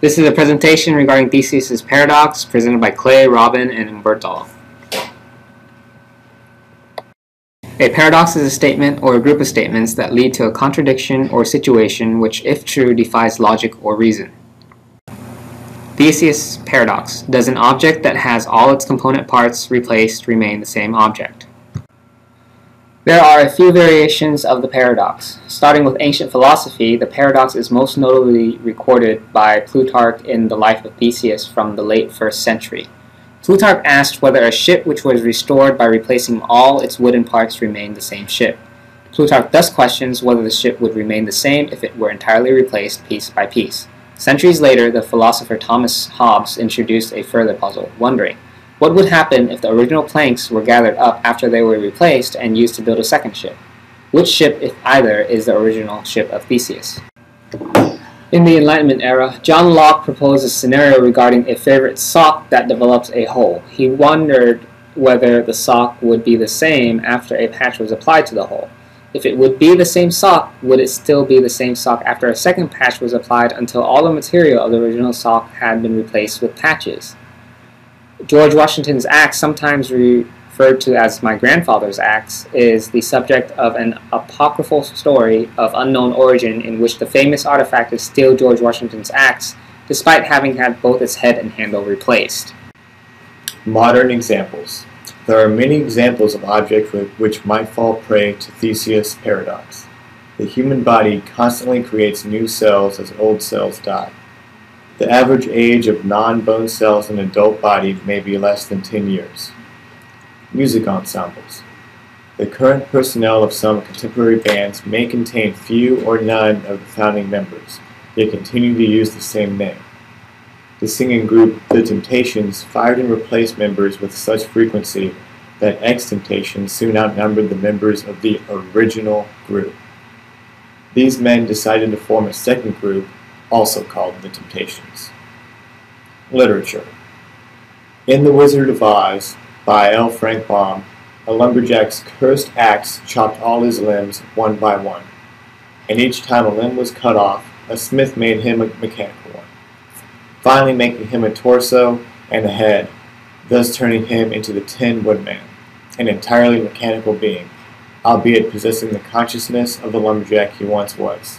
This is a presentation regarding Theseus Paradox, presented by Clay, Robin, and Umberto. A paradox is a statement or a group of statements that lead to a contradiction or situation which, if true, defies logic or reason. Theseus Paradox. Does an object that has all its component parts replaced remain the same object? There are a few variations of the paradox. Starting with ancient philosophy, the paradox is most notably recorded by Plutarch in the Life of Theseus from the late 1st century. Plutarch asked whether a ship which was restored by replacing all its wooden parts remained the same ship. Plutarch thus questions whether the ship would remain the same if it were entirely replaced piece by piece. Centuries later, the philosopher Thomas Hobbes introduced a further puzzle, wondering, what would happen if the original planks were gathered up after they were replaced and used to build a second ship? Which ship, if either, is the original ship of Theseus? In the Enlightenment era, John Locke proposed a scenario regarding a favorite sock that develops a hole. He wondered whether the sock would be the same after a patch was applied to the hole. If it would be the same sock, would it still be the same sock after a second patch was applied until all the material of the original sock had been replaced with patches? George Washington's axe, sometimes referred to as my grandfather's axe, is the subject of an apocryphal story of unknown origin in which the famous artifact is still George Washington's axe, despite having had both its head and handle replaced. Modern examples. There are many examples of objects which might fall prey to Theseus' paradox. The human body constantly creates new cells as old cells die. The average age of non-bone cells in an adult body may be less than 10 years. Music ensembles. The current personnel of some contemporary bands may contain few or none of the founding members, yet continue to use the same name. The singing group The Temptations fired and replaced members with such frequency that ex-Temptations soon outnumbered the members of the original group. These men decided to form a second group, also called The Temptations. Literature. In The Wizard of Oz, by L. Frank Baum, a lumberjack's cursed axe chopped all his limbs one by one, and each time a limb was cut off, a smith made him a mechanical one, finally making him a torso and a head, thus turning him into the Tin Woodman, an entirely mechanical being, albeit possessing the consciousness of the lumberjack he once was.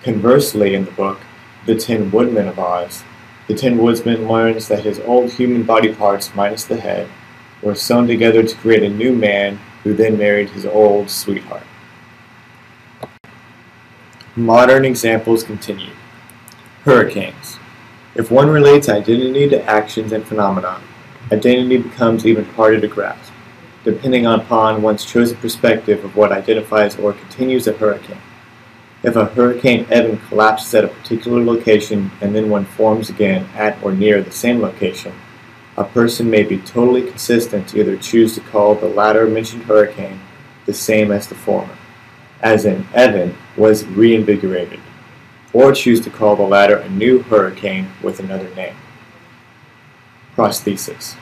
Conversely, in the book, The Tin Woodman of Oz, the Tin Woodsman learns that his old human body parts, minus the head, were sewn together to create a new man who then married his old sweetheart. Modern examples continue. Hurricanes. If one relates identity to actions and phenomena, identity becomes even harder to grasp, depending upon one's chosen perspective of what identifies or continues a hurricane. If a Hurricane Evan collapses at a particular location and then one forms again at or near the same location, a person may be totally consistent to either choose to call the latter mentioned hurricane the same as the former, as in Evan was reinvigorated, or choose to call the latter a new hurricane with another name. Prosthesis.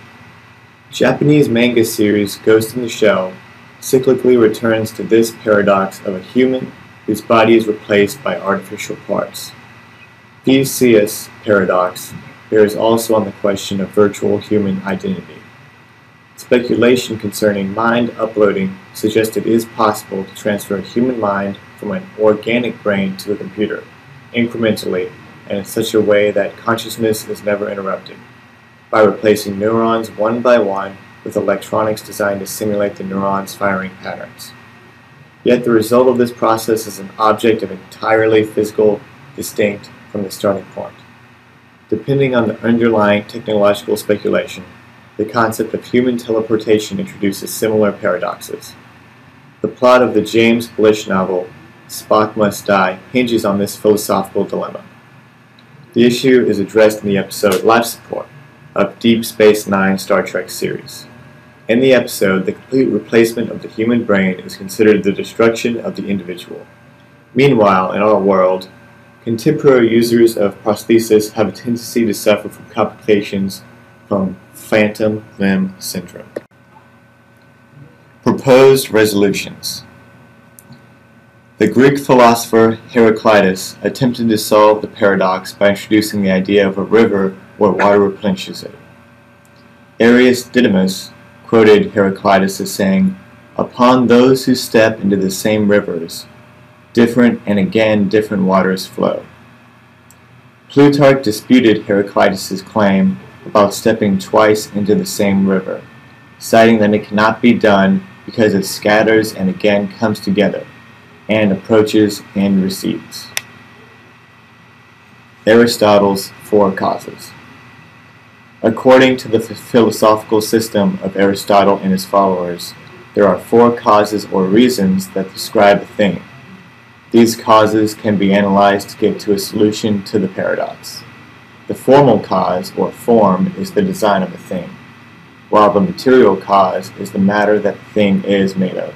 Japanese manga series Ghost in the Shell cyclically returns to this paradox of a human whose body is replaced by artificial parts. Theseus Paradox bears also on the question of virtual human identity. Speculation concerning mind uploading suggests it is possible to transfer a human mind from an organic brain to the computer, incrementally and in such a way that consciousness is never interrupted, by replacing neurons one by one with electronics designed to simulate the neurons' firing patterns. Yet the result of this process is an object of entirely physical, distinct from the starting point. Depending on the underlying technological speculation, the concept of human teleportation introduces similar paradoxes. The plot of the James Blish novel, Spock Must Die, hinges on this philosophical dilemma. The issue is addressed in the episode Life Support of Deep Space Nine Star Trek series. In the episode, the complete replacement of the human brain is considered the destruction of the individual. Meanwhile, in our world, contemporary users of prosthesis have a tendency to suffer from complications from phantom limb syndrome. Proposed resolutions. The Greek philosopher Heraclitus attempted to solve the paradox by introducing the idea of a river where water replenishes it. Arius Didymus quoted Heraclitus as saying, "Upon those who step into the same rivers, different and again different waters flow." Plutarch disputed Heraclitus' claim about stepping twice into the same river, citing that it cannot be done because it scatters and again comes together, and approaches and recedes. Aristotle's Four Causes. According to the philosophical system of Aristotle and his followers, there are four causes or reasons that describe a thing. These causes can be analyzed to get to a solution to the paradox. The formal cause, or form, is the design of a thing, while the material cause is the matter that the thing is made of.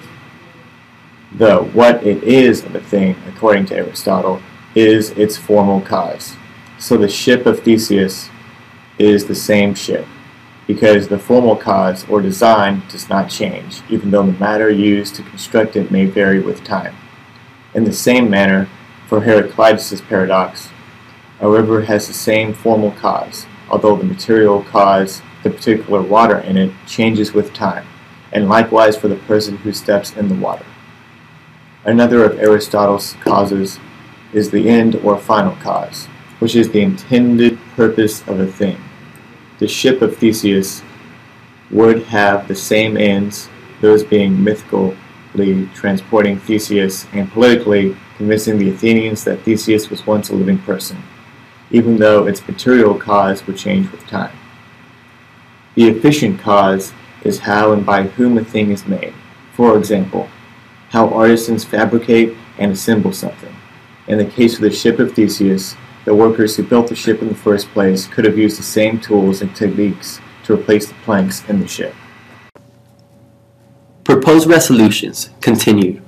The what it is of a thing, according to Aristotle, is its formal cause. So the ship of Theseus is the same ship, because the formal cause or design does not change, even though the matter used to construct it may vary with time. In the same manner, for Heraclitus' paradox, a river has the same formal cause, although the material cause, the particular water in it, changes with time, and likewise for the person who steps in the water. Another of Aristotle's causes is the end or final cause, which is the intended purpose of a thing. The ship of Theseus would have the same ends, those being mythically transporting Theseus and politically convincing the Athenians that Theseus was once a living person, even though its material cause would change with time. The efficient cause is how and by whom a thing is made. For example, how artisans fabricate and assemble something. In the case of the ship of Theseus, the workers who built the ship in the first place could have used the same tools and techniques to replace the planks in the ship. Proposed resolutions continued.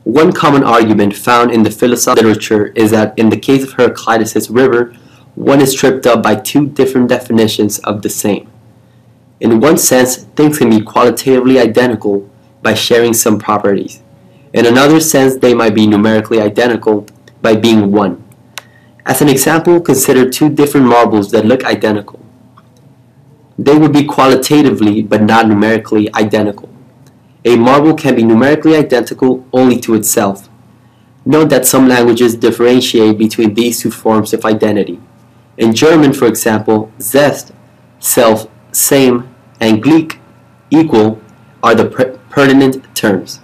One common argument found in the philosophical literature is that in the case of Heraclitus' river, one is tripped up by two different definitions of the same. In one sense, things can be qualitatively identical by sharing some properties. In another sense, they might be numerically identical by being one. As an example, consider two different marbles that look identical. They would be qualitatively but not numerically identical. A marble can be numerically identical only to itself. Note that some languages differentiate between these two forms of identity. In German, for example, selbst, self, same, and gleich, equal, are the pertinent terms.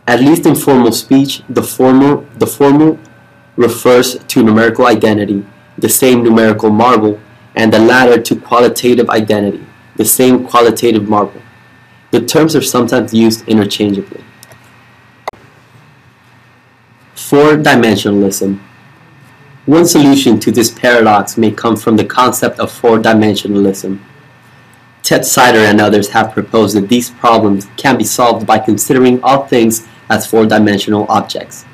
At least in formal speech, the formal refers to numerical identity, the same numerical marble, and the latter to qualitative identity, the same qualitative marble. The terms are sometimes used interchangeably. Four-dimensionalism. One solution to this paradox may come from the concept of four-dimensionalism. Ted Sider and others have proposed that these problems can be solved by considering all things as four-dimensional objects.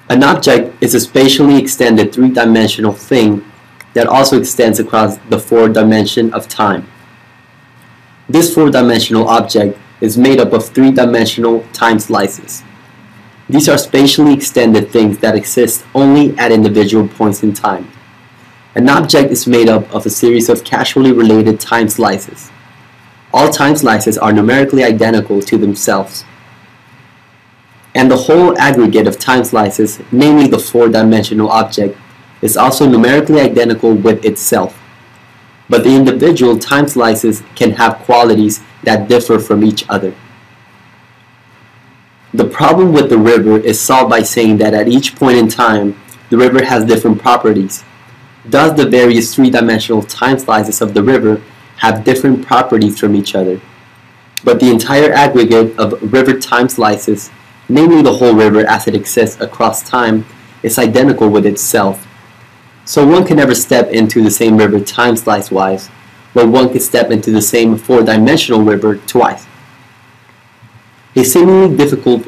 An object is a spatially extended three-dimensional thing that also extends across the fourth dimension of time. This four-dimensional object is made up of three-dimensional time slices. These are spatially extended things that exist only at individual points in time. An object is made up of a series of casually related time slices. All time slices are numerically identical to themselves. And the whole aggregate of time slices, namely the four-dimensional object, is also numerically identical with itself. But the individual time slices can have qualities that differ from each other. The problem with the river is solved by saying that at each point in time, the river has different properties. Thus, the various three-dimensional time slices of the river have different properties from each other. But the entire aggregate of river time slices, namely the whole river as it exists across time, is identical with itself. So one can never step into the same river time slice-wise, but one can step into the same four-dimensional river twice. A seemingly difficult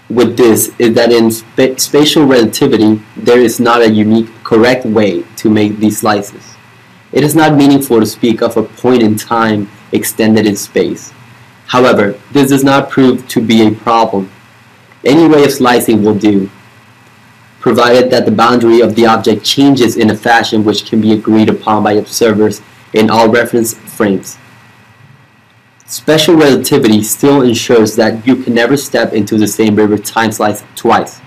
with this is that in spatial relativity, there is not a unique, correct way to make these slices. It is not meaningful to speak of a point in time extended in space. However, this does not prove to be a problem. Any way of slicing will do, provided that the boundary of the object changes in a fashion which can be agreed upon by observers in all reference frames. Special relativity still ensures that you can never step into the same river time slice twice,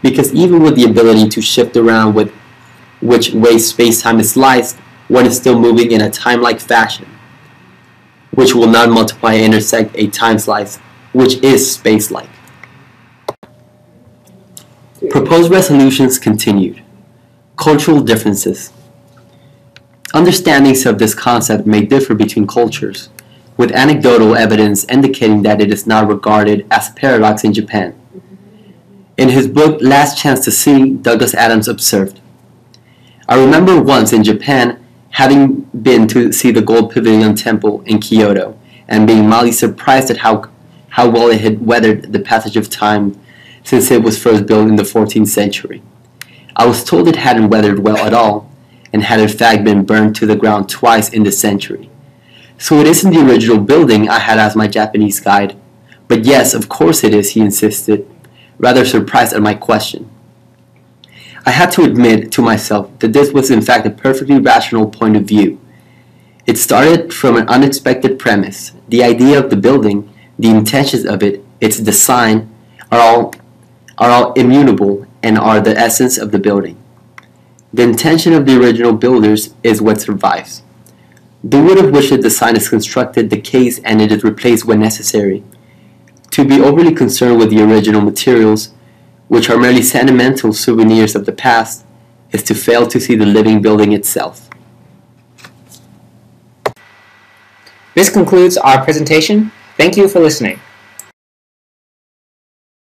because even with the ability to shift around with which way space-time is sliced, one is still moving in a time-like fashion, which will not multiply and intersect a time slice, which is space-like. Proposed resolutions continued. Cultural differences. Understandings of this concept may differ between cultures, with anecdotal evidence indicating that it is not regarded as a paradox in Japan. In his book Last Chance to See, Douglas Adams observed, "I remember once in Japan having been to see the Gold Pavilion Temple in Kyoto and being mildly surprised at how well it had weathered the passage of time since it was first built in the 14th century. I was told it hadn't weathered well at all, and had in fact been burned to the ground twice in the century. So it isn't the original building, I had asked my Japanese guide. But yes, of course it is, he insisted, rather surprised at my question. I had to admit to myself that this was in fact a perfectly rational point of view. It started from an unexpected premise. The idea of the building, the intentions of it, its design, are all immutable and are the essence of the building. The intention of the original builders is what survives. The wood of which the design is constructed decays and it is replaced when necessary. To be overly concerned with the original materials, which are merely sentimental souvenirs of the past, is to fail to see the living building itself." This concludes our presentation. Thank you for listening.